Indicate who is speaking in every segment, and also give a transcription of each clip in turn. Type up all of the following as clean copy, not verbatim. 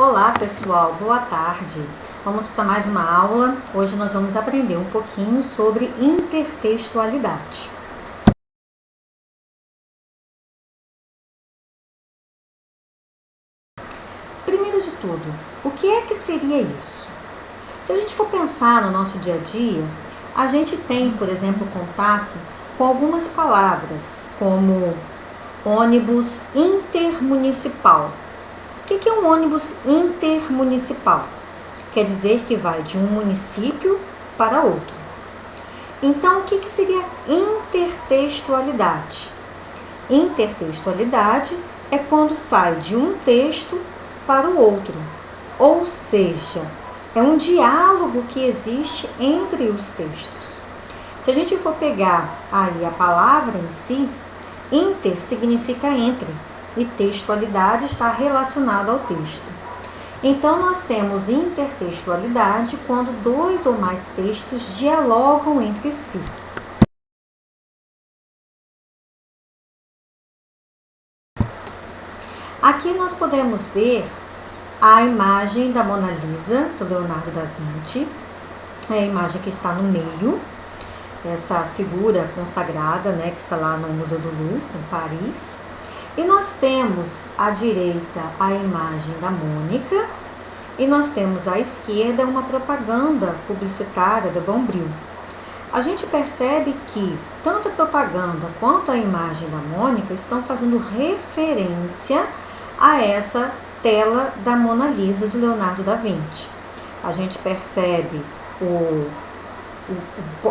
Speaker 1: Olá pessoal, boa tarde. Vamos para mais uma aula. Hoje nós vamos aprender um pouquinho sobre intertextualidade. Primeiro de tudo, o que é que seria isso? Se a gente for pensar no nosso dia a dia, a gente tem, por exemplo, contato com algumas palavras, como ônibus intermunicipal. O que é um ônibus intermunicipal? Quer dizer que vai de um município para outro. Então, o que seria intertextualidade? Intertextualidade é quando sai de um texto para o outro, ou seja, é um diálogo que existe entre os textos. Se a gente for pegar aí a palavra em si, inter significa entre e textualidade está relacionada ao texto. Então, nós temos intertextualidade quando dois ou mais textos dialogam entre si. Aqui nós podemos ver a imagem da Mona Lisa, do Leonardo da Vinci, é a imagem que está no meio, essa figura consagrada, que está lá no Museu do Louvre, em Paris. E nós temos à direita a imagem da Mônica e nós temos à esquerda uma propaganda publicitária da Bombril. A gente percebe que tanto a propaganda quanto a imagem da Mônica estão fazendo referência a essa tela da Mona Lisa de Leonardo da Vinci. A gente percebe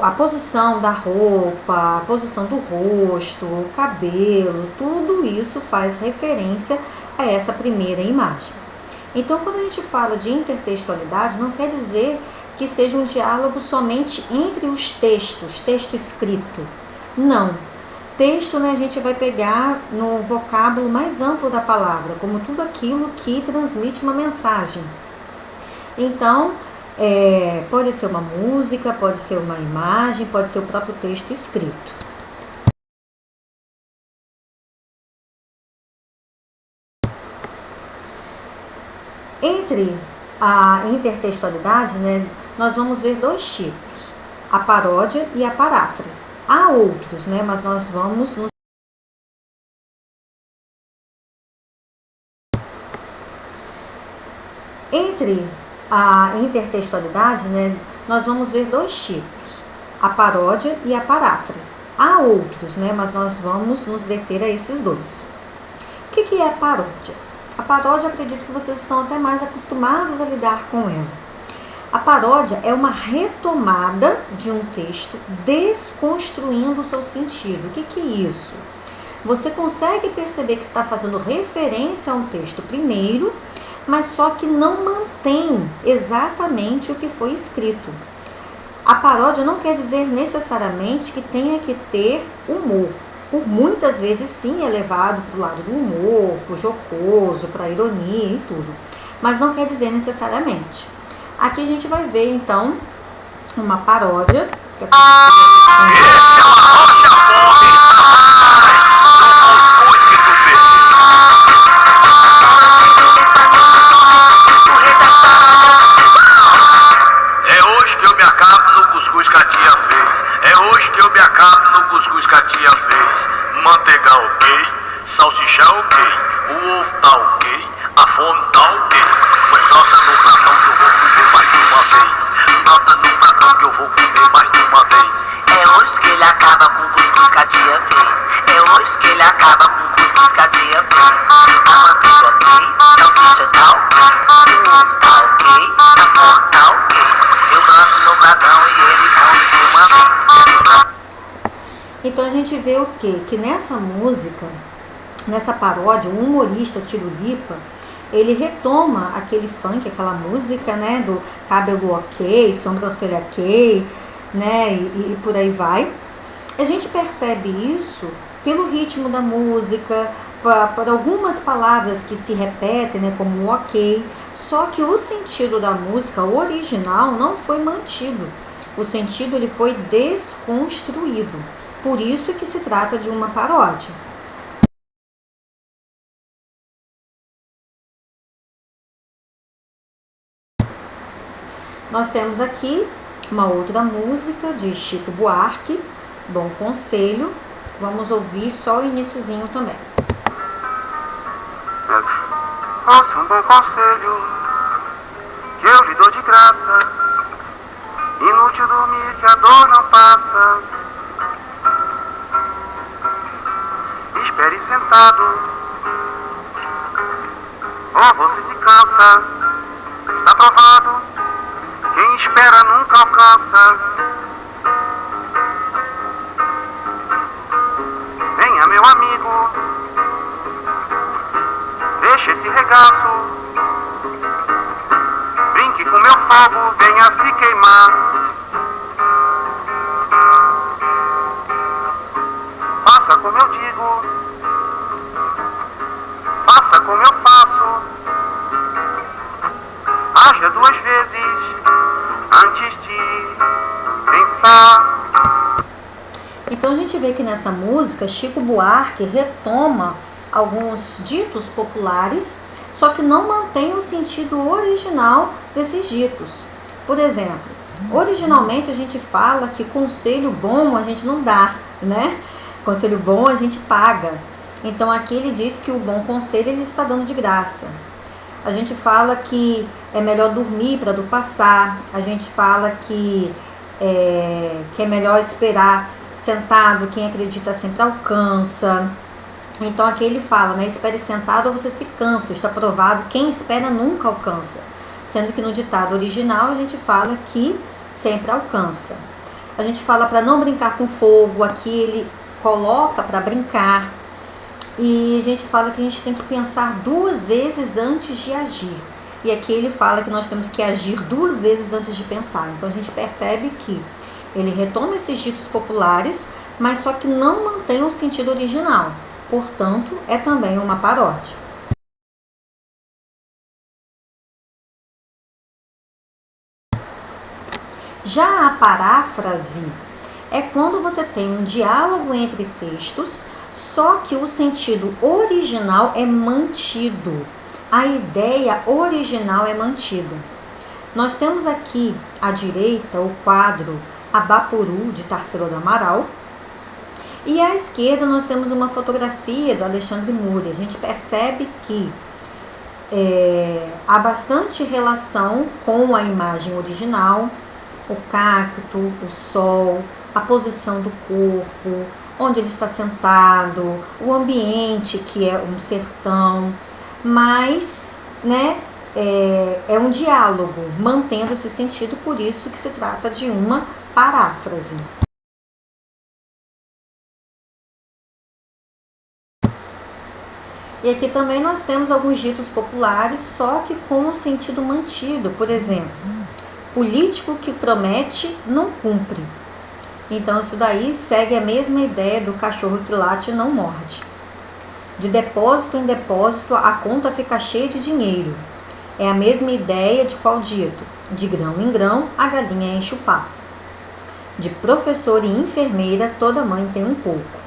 Speaker 1: a posição da roupa, a posição do rosto, o cabelo, tudo isso faz referência a essa primeira imagem. Então, quando a gente fala de intertextualidade, não quer dizer que seja um diálogo somente entre os textos, texto escrito. Não. Texto, a gente vai pegar no vocábulo mais amplo da palavra, como tudo aquilo que transmite uma mensagem. Então, pode ser uma música, pode ser uma imagem, pode ser o próprio texto escrito. Entre a intertextualidade, nós vamos ver dois tipos, a paródia e a paráfrase. Há outros, mas nós vamos nos... Entre a intertextualidade, nós vamos ver dois tipos, a paródia e a paráfrase. Há outros, mas nós vamos nos deter a esses dois. O que é a paródia? A paródia, acredito que vocês estão até mais acostumados a lidar com ela. A paródia é uma retomada de um texto desconstruindo o seu sentido. O que é isso? Você consegue perceber que está fazendo referência a um texto primeiro, mas só que não mantém exatamente o que foi escrito. A paródia não quer dizer necessariamente que tenha que ter humor. Por muitas vezes, sim, é levado para o lado do humor, para o jocoso, para a ironia e tudo. Mas não quer dizer necessariamente. Aqui a gente vai ver, então, uma paródia.
Speaker 2: É hoje que eu me acabo no cuscuz que a tia fez. É hoje que eu me acabo no cuscuz que a tia fez. Manteiga ok, salsicha ok, o ovo tá ok, a fome tá ok. Pois nota no pratão que eu vou comer mais de uma vez. Nota no pratão que eu vou comer mais de uma vez. É hoje que ele acaba com o cuscuz que a tia fez. É hoje que ele acaba com o cuscuz que a tia fez. A manteiga ok, salsicha tá ok, o ovo tá ok, a fome tá ok. Eu danço no pratão e ele come de uma vez.
Speaker 1: Então a gente vê o quê? Que nessa música, nessa paródia, o humorista Tirolipa, ele retoma aquele funk, aquela música, do cabelo ok, sobrancelha ok, e por aí vai. A gente percebe isso pelo ritmo da música, por algumas palavras que se repetem, como o ok, só que o sentido da música original não foi mantido. O sentido ele foi desconstruído. Por isso que se trata de uma paródia. Nós temos aqui uma outra música de Chico Buarque, Bom Conselho. Vamos ouvir só o iniciozinho também.
Speaker 3: Ouça um bom conselho que eu lhe dou de graça. Inútil dormir que a dor não passa. Espere sentado, ou você se cansa. Está provado, quem espera nunca alcança. Venha, meu amigo, deixe esse regaço. Brinque com meu fogo, venha se queimar. Faça como eu digo, faça como eu faço. Haja 2 vezes antes de pensar.
Speaker 1: Então a gente vê que nessa música Chico Buarque retoma alguns ditos populares, só que não mantém o sentido original desses ditos. Por exemplo, originalmente a gente fala que conselho bom a gente não dá, né? Conselho bom a gente paga. Então aqui ele diz que o bom conselho ele está dando de graça. A gente fala que é melhor dormir para do passar. A gente fala que é melhor esperar sentado, quem acredita sempre alcança. Então aqui ele fala, né, espere sentado ou você se cansa, está provado, quem espera nunca alcança. Sendo que no ditado original a gente fala que sempre alcança. A gente fala para não brincar com fogo, aqui ele coloca para brincar. E a gente fala que a gente tem que pensar 2 vezes antes de agir. E aqui ele fala que nós temos que agir 2 vezes antes de pensar. Então a gente percebe que ele retoma esses ditos populares, mas só que não mantém o sentido original. Portanto, é também uma paródia. Já a paráfrase é quando você tem um diálogo entre textos, só que o sentido original é mantido. A ideia original é mantida. Nós temos aqui à direita o quadro Abapuru, de Tarsila do Amaral. E à esquerda nós temos uma fotografia do Alexandre Moura. A gente percebe que há bastante relação com a imagem original, o cacto, o sol, a posição do corpo, onde ele está sentado, o ambiente que é um sertão, mas né, é um diálogo, mantendo esse sentido, por isso que se trata de uma paráfrase. E aqui também nós temos alguns ditos populares, só que com o sentido mantido. Por exemplo, político que promete não cumpre. Então isso daí segue a mesma ideia do cachorro que late e não morde. De depósito em depósito a conta fica cheia de dinheiro. É a mesma ideia de qual dito? De grão em grão a galinha enche o papo. De professor e enfermeira toda mãe tem um pouco.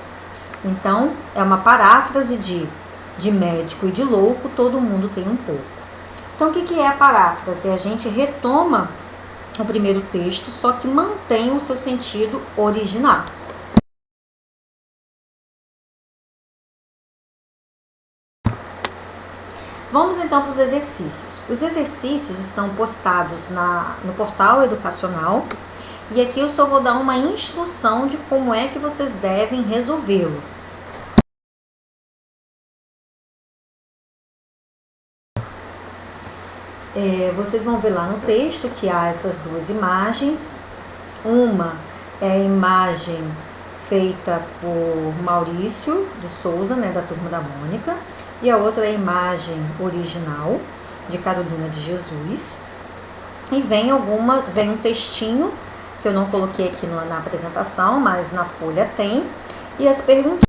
Speaker 1: Então é uma paráfrase de médico e de louco todo mundo tem um pouco. Então o que é a paráfrase? A gente retoma o primeiro texto, só que mantém o seu sentido original. Vamos então para os exercícios. Os exercícios estão postados no portal educacional e aqui eu só vou dar uma instrução de como é que vocês devem resolvê-lo. Vocês vão ver lá no texto que há essas 2 imagens. Uma é a imagem feita por Maurício de Souza, né, da Turma da Mônica, e a outra é a imagem original de Carolina de Jesus. E vem um textinho que eu não coloquei aqui na apresentação, mas na folha tem, e as perguntas.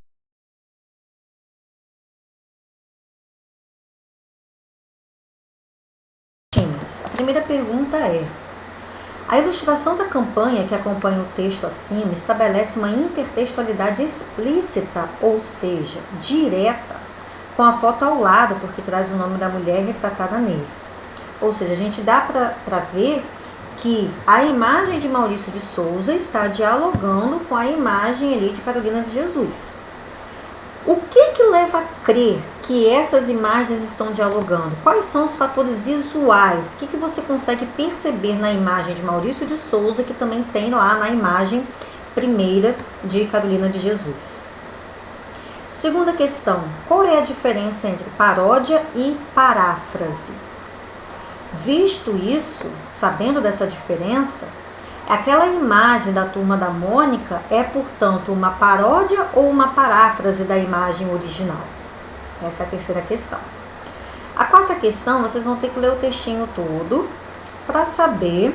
Speaker 1: A primeira pergunta é: a ilustração da campanha que acompanha o texto acima estabelece uma intertextualidade explícita, ou seja, direta, com a foto ao lado, porque traz o nome da mulher retratada nele. Ou seja, a gente dá para ver que a imagem de Maurício de Souza está dialogando com a imagem ali de Carolina de Jesus. O que leva a crer que essas imagens estão dialogando? Quais são os fatores visuais? O que você consegue perceber na imagem de Maurício de Souza, que também tem lá na imagem primeira de Carolina de Jesus? Segunda questão, qual é a diferença entre paródia e paráfrase? Visto isso, sabendo dessa diferença, aquela imagem da Turma da Mônica é, portanto, uma paródia ou uma paráfrase da imagem original? Essa é a terceira questão. A quarta questão, vocês vão ter que ler o textinho todo para saber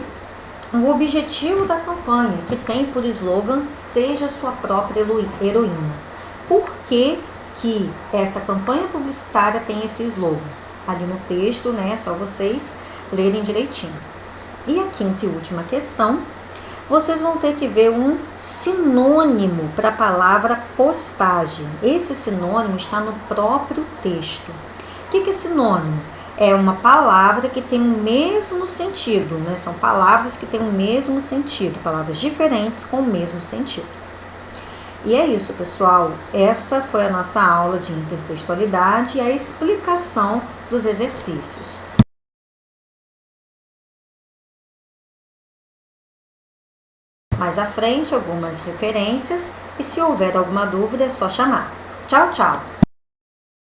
Speaker 1: o objetivo da campanha, que tem por slogan Seja Sua Própria Heroína. Por que essa campanha publicitária tem esse slogan? Ali no texto, né, é só vocês lerem direitinho. E a quinta e última questão, vocês vão ter que ver um sinônimo para a palavra postagem. Esse sinônimo está no próprio texto. O que é sinônimo? É uma palavra que tem o mesmo sentido, né? São palavras que têm o mesmo sentido, palavras diferentes com o mesmo sentido. E é isso, pessoal. Essa foi a nossa aula de intertextualidade e a explicação dos exercícios. Mais à frente, algumas referências, e se houver alguma dúvida é só chamar. Tchau, tchau!